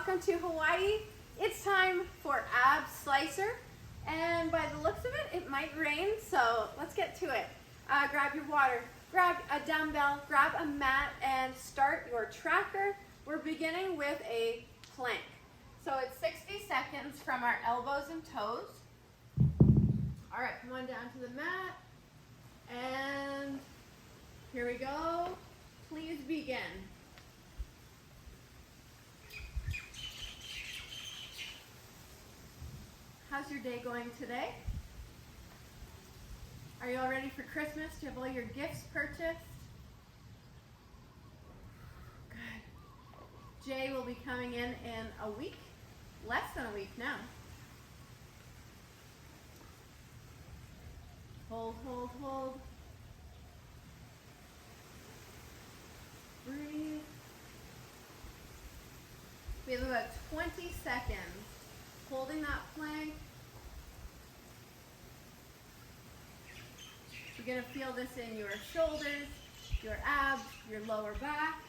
welcome to Hawaii. It's time for Ab Slicer, and by the looks of it, it might rain, so let's get to it. Grab your water, grab a dumbbell, grab a mat, and start your tracker. We're beginning with a plank. So it's 60 seconds from our elbows and toes. All right, come on down to the mat, and here we go. Please begin. How's your day going today? Are you all ready for Christmas? Do you have all your gifts purchased? Good. Jay will be coming in a week, less than a week now. Hold, hold, hold. Breathe. We have about 20 seconds holding that plank. You're going to feel this in your shoulders, your abs, your lower back.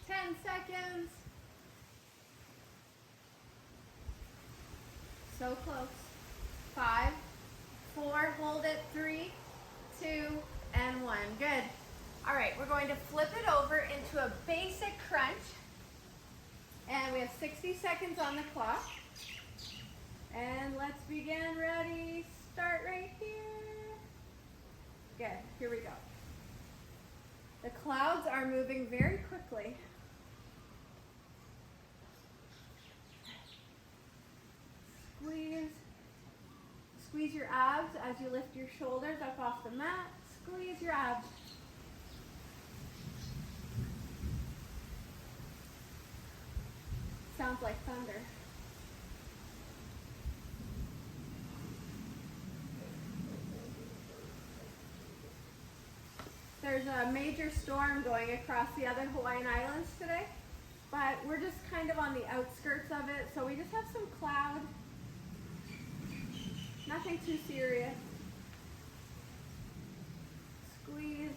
10 seconds. So close. 5, 4, hold it, 3, 2, and 1. Good. All right, we're going to flip it over into a basic crunch. And we have 60 seconds on the clock. And let's begin. Ready? Start right here. Good. Here we go. The clouds are moving very quickly. Squeeze. Squeeze your abs as you lift your shoulders up off the mat. Squeeze your abs. Sounds like thunder. There's a major storm going across the other Hawaiian Islands today, but we're just kind of on the outskirts of it, so we just have some cloud. Nothing too serious. Squeeze.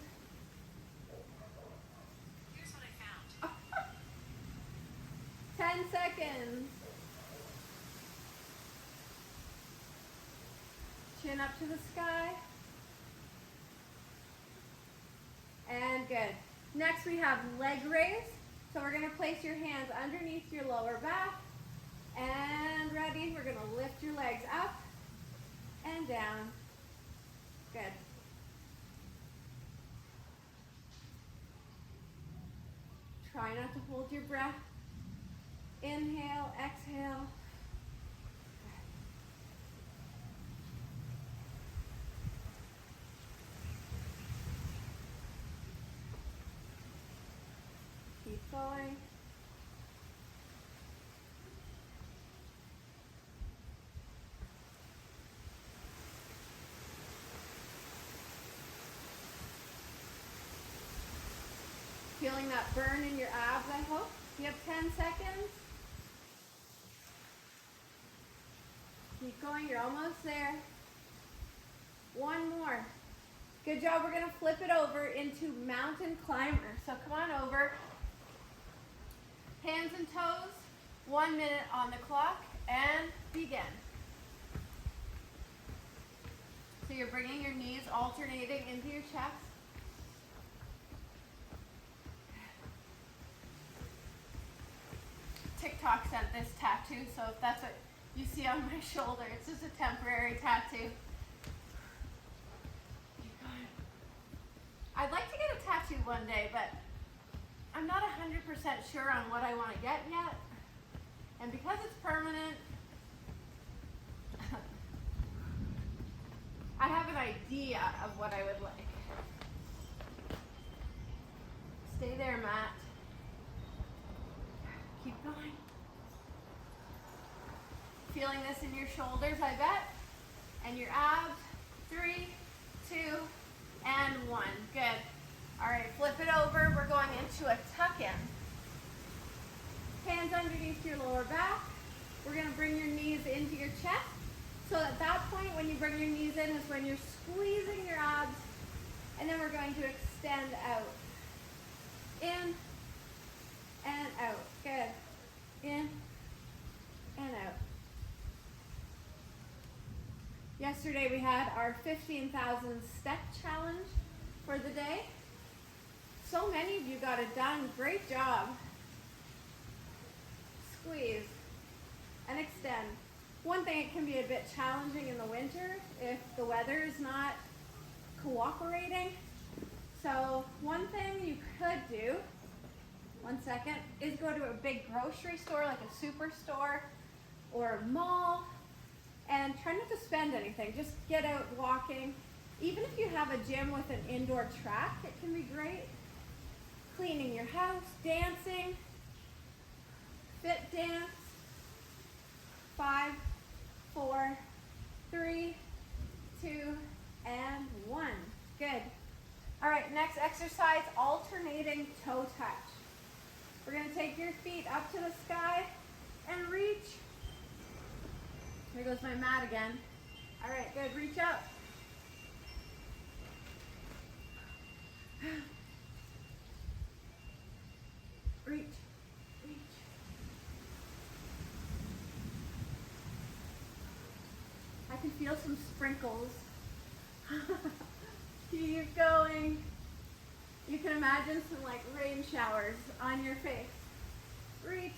Here's what I found. 10 seconds. Chin up to the sky. And good. Next we have leg raise. So we're going to place your hands underneath your lower back. And ready, we're going to lift your legs up and down. Good. Try not to hold your breath. Inhale, exhale. Keep going. Feeling that burn in your abs, I hope. You have 10 seconds. Keep going, you're almost there. One more. Good job, we're gonna flip it over into mountain climber. So come on over. Hands and toes, 1 minute on the clock, and begin. So you're bringing your knees alternating into your chest. TikTok sent this tattoo, so if that's what you see on my shoulder, it's just a temporary tattoo. I'd like to get a tattoo one day, but I'm not 100% sure on what I want to get yet. And because it's permanent, I have an idea of what I would like. Stay there, Matt. Keep going. Feeling this in your shoulders, I bet. And your abs. 3, 2, and 1. Good. All right, flip it over. We're going into a tuck-in. Hands underneath your lower back. We're going to bring your knees into your chest. So at that point, when you bring your knees in, is when you're squeezing your abs. And then we're going to extend out. In and out. Good. In Yesterday we had our 15,000 step challenge for the day. So many of you got it done. Great job. Squeeze and extend. One thing, it can be a bit challenging in the winter if the weather is not cooperating. So one thing you could do, one second, is go to a big grocery store like a superstore or a mall and try not to spend anything. Just get out walking. Even if you have a gym with an indoor track, it can be great. Cleaning your house, dancing, fit dance. 5, 4, 3, 2, and 1. Good. All right, next exercise, alternating toe touch. We're going to take your feet up to the sky and reach. Here goes my mat again. All right, good. Reach up. Reach. Reach. I can feel some sprinkles. Keep going. You can imagine some like rain showers on your face. Reach.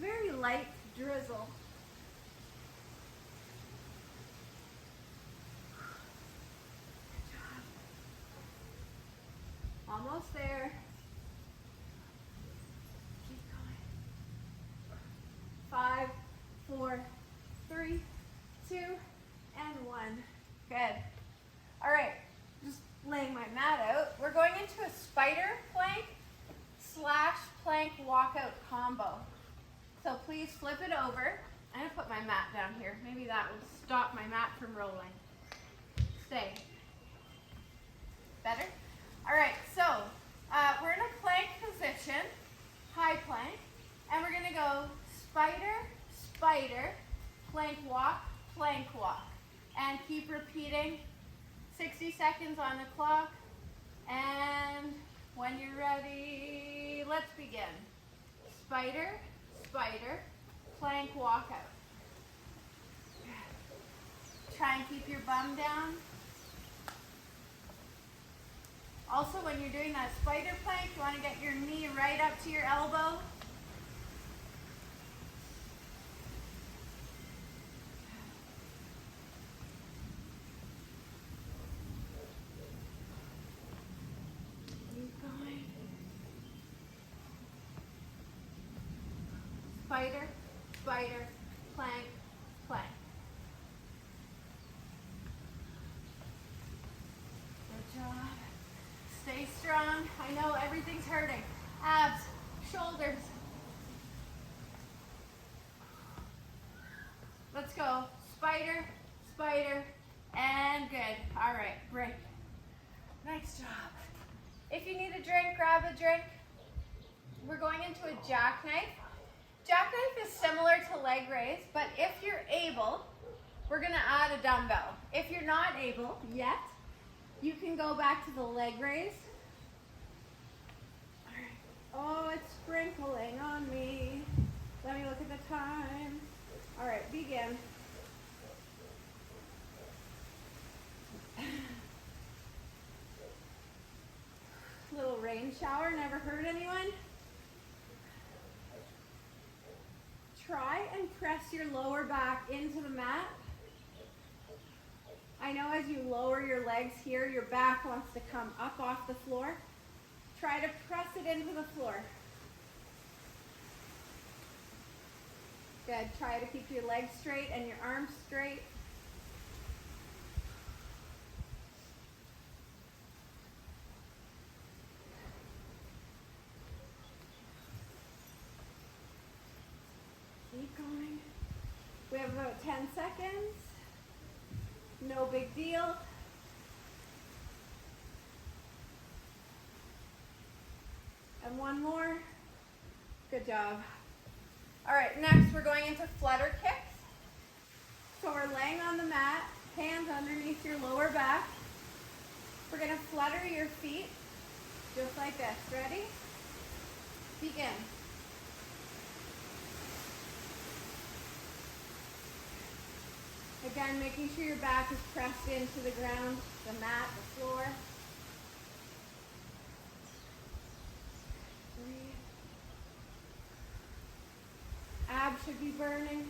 Very light drizzle. Good job. Almost there. Keep going. 5, 4, 3, 2, and 1. Good. All right, just laying my mat out. We're going into a spider plank / plank walkout combo. So please flip it over. I'm gonna put my mat down here. Maybe that will stop my mat from rolling. Stay. Better? All right, so we're in a plank position, high plank, and we're gonna go spider, spider, plank walk, and keep repeating. 60 seconds on the clock, and when you're ready, let's begin. Spider, spider, plank walkout. Try and keep your bum down. Also, when you're doing that spider plank, you want to get your knee right up to your elbow. Spider, spider, plank, plank. Good job. Stay strong. I know everything's hurting. Abs, shoulders. Let's go. Spider, spider, and good. All right, break. Nice job. If you need a drink, grab a drink. We're going into a jackknife. Jackknife is similar to leg raise, but if you're able, we're gonna add a dumbbell. If you're not able yet, you can go back to the leg raise. All right. Oh, it's sprinkling on me. Let me look at the time. All right, begin. Little rain shower, never hurt anyone? Try and press your lower back into the mat. I know as you lower your legs here, your back wants to come up off the floor. Try to press it into the floor. Good. Try to keep your legs straight and your arms straight. Keep going. We have about 10 seconds. No big deal. And one more. Good job. All right, next we're going into flutter kicks. So we're laying on the mat, hands underneath your lower back. We're gonna flutter your feet just like this. Ready? Begin. Again, making sure your back is pressed into the ground, the mat, the floor. Breathe. Abs should be burning.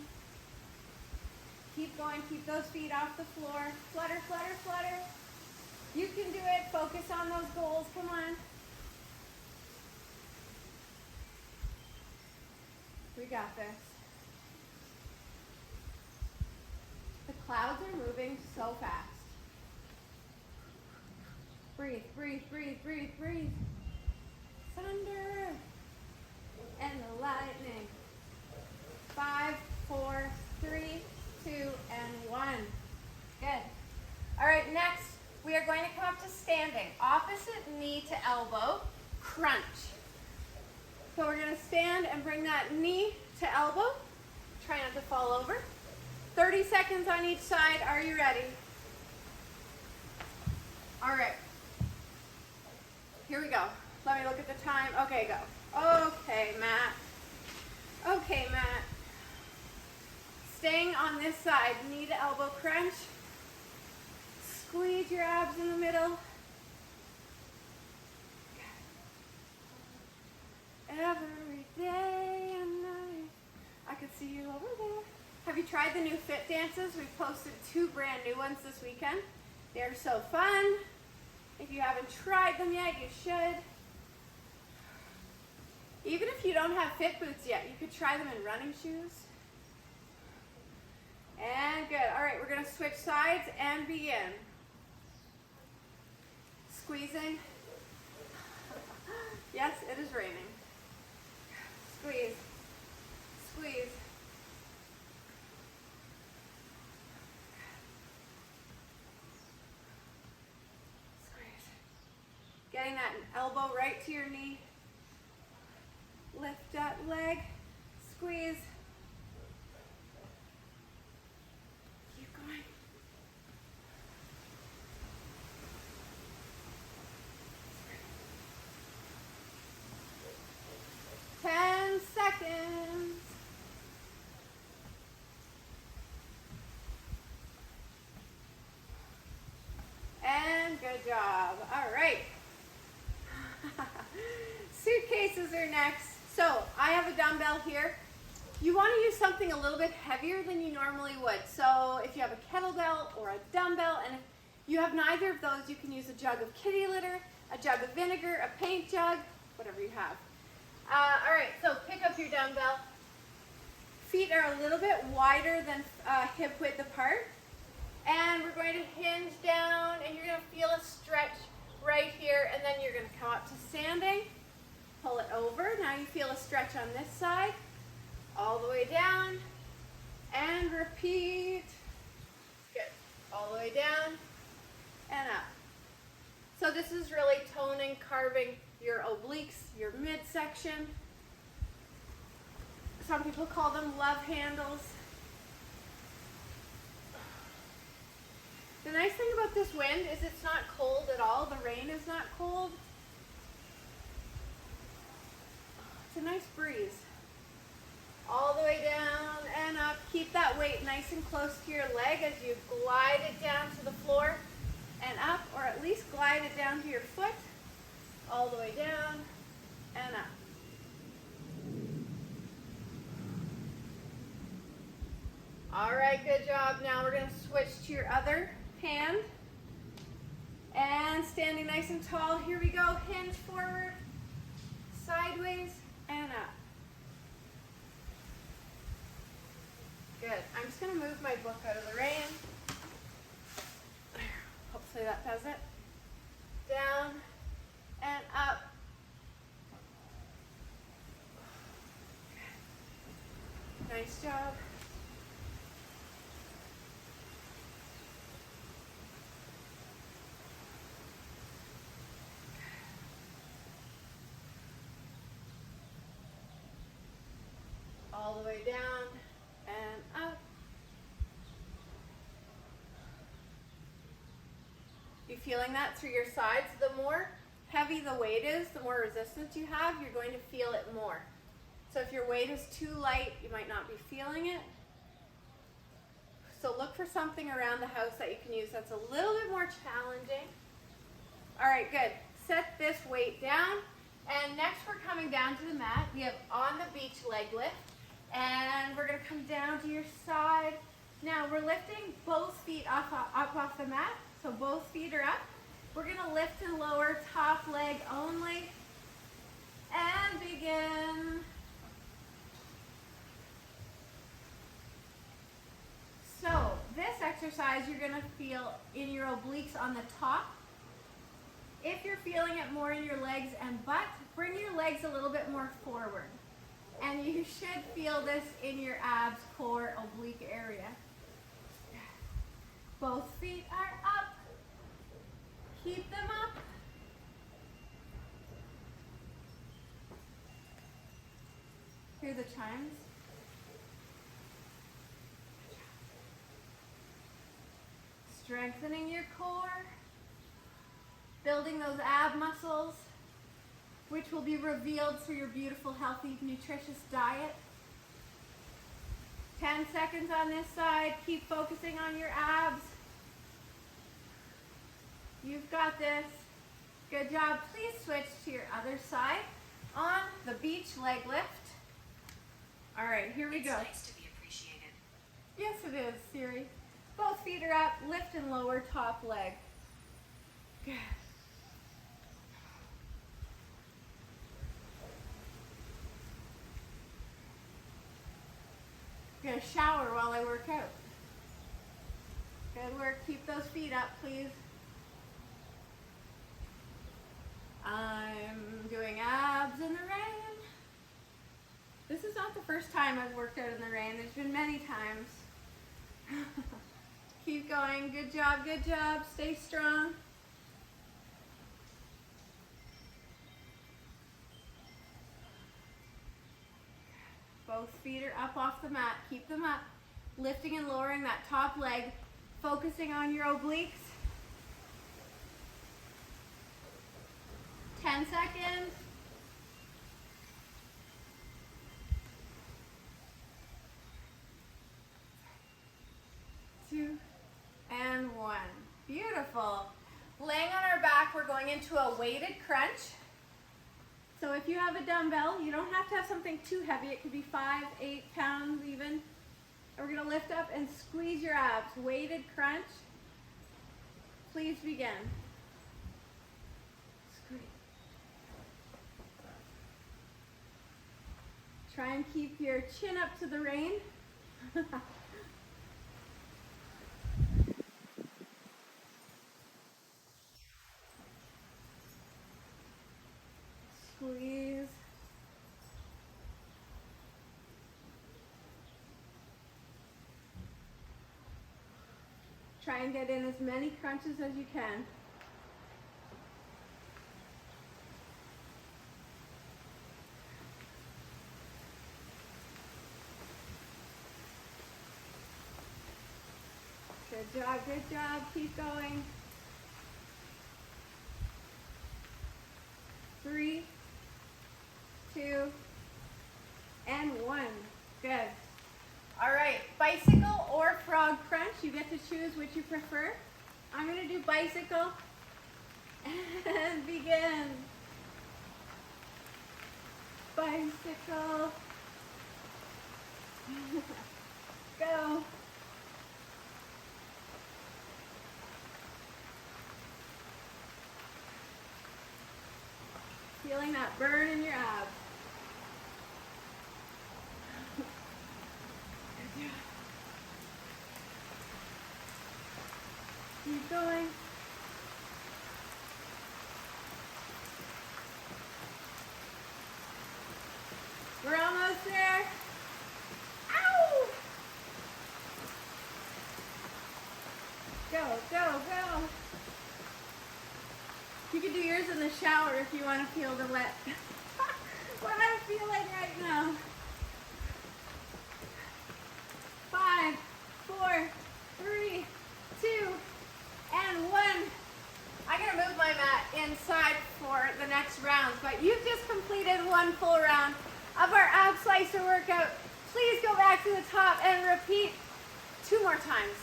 Keep going, keep those feet off the floor. Flutter, flutter, flutter. You can do it. Focus on those goals. Come on. We got this. The clouds are moving so fast. Breathe, breathe, breathe, breathe, breathe. Thunder and the lightning. 5, 4, 3, 2, and 1. Good. All right, next we are going to come up to standing. Opposite knee to elbow, crunch. So we're going to stand and bring that knee to elbow. Try not to fall over. 30 seconds on each side. Are you ready? All right. Here we go. Let me look at the time. Okay, go. Okay, Matt. Okay, Matt. Staying on this side, knee to elbow crunch. Squeeze your abs in the middle. Every day and night. I could see you over there. Have you tried the new Fit Dances? We've posted 2 brand new ones this weekend. They're so fun. If you haven't tried them yet, you should. Even if you don't have fit boots yet, you could try them in running shoes. And good. All right, we're going to switch sides and begin. Squeezing. Yes, it is raining. Squeeze. Squeeze. Squeeze. Getting that elbow right to your knee. Lift that leg. Squeeze. Keep going. Ten seconds. And good job. All right. Suitcases are next. So I have a dumbbell here. You want to use something a little bit heavier than you normally would. So if you have a kettlebell or a dumbbell, and if you have neither of those, you can use a jug of kitty litter, a jug of vinegar, a paint jug, whatever you have. All right, so pick up your dumbbell. Feet are a little bit wider than hip width apart. And we're going to hinge down, and you're going to feel a stretch right here, and then you're going to come up to standing. Pull it over. Now you feel a stretch on this side. All the way down. And repeat. Good. All the way down and up. So this is really toning, carving your obliques, your midsection. Some people call them love handles. The nice thing about this wind is it's not cold at all. The rain is not cold. It's a nice breeze. All the way down and up. Keep that weight nice and close to your leg as you glide it down to the floor and up, or at least glide it down to your foot. All the way down and up. All right, good job. Now we're going to switch to your other hand. And standing nice and tall. Here we go. Hinge forward, sideways, and up. Good. I'm just going to move my book out of the rain. Hopefully that does it. Down and up. Nice job. All the way down and up. You feeling that through your sides? The more heavy the weight is, the more resistance you have, you're going to feel it more. So if your weight is too light, you might not be feeling it. So look for something around the house that you can use that's a little bit more challenging. All right, good. Set this weight down. And next we're coming down to the mat. We have on the beach leg lift. And we're gonna come down to your side. Now we're lifting both feet up off the mat. So both feet are up. We're gonna lift and lower top leg only. And begin. So this exercise you're gonna feel in your obliques on the top. If you're feeling it more in your legs and butt, bring your legs a little bit more forward. And you should feel this in your abs, core, oblique area. Both feet are up. Keep them up. Hear the chimes? Strengthening your core. Building those ab muscles, which will be revealed through your beautiful, healthy, nutritious diet. 10 seconds on this side. Keep focusing on your abs. You've got this. Good job. Please switch to your other side on the beach leg lift. All right, here we go. It's nice to be appreciated. Yes, it is, Siri. Both feet are up. Lift and lower top leg. Good. I'm gonna shower while I work out. Good work. Keep those feet up, please. I'm doing abs in the rain. This is not the first time I've worked out in the rain. There's been many times. Keep going. Good job, good job. Stay strong. Both feet are up off the mat. Keep them up. Lifting and lowering that top leg. Focusing on your obliques. 10 seconds. 2 and 1. Beautiful. Laying on our back, we're going into a weighted crunch. So if you have a dumbbell, you don't have to have something too heavy. It could be 5, 8 pounds even. And we're going to lift up and squeeze your abs. Weighted crunch. Please begin. Squeeze. Try and keep your chin up to the rein. Squeeze. Try and get in as many crunches as you can. Good job, good job. Keep going. 3, 2, and 1. Good. All right, bicycle or frog crunch. You get to choose which you prefer. I'm going to do bicycle and begin. Bicycle. Go. Feeling that burn in your abs. Keep going. We're almost there. Ow! Go, go, go. You can do yours in the shower if you want to feel the wet. What I'm feeling right now. 5, 4, 3, 2, and 1. I'm going to move my mat inside for the next round, but you've just completed one full round of our ab slicer workout. Please go back to the top and repeat 2 more times.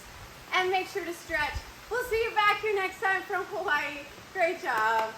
And make sure to stretch. We'll see you back here next time from Hawaii. Great job.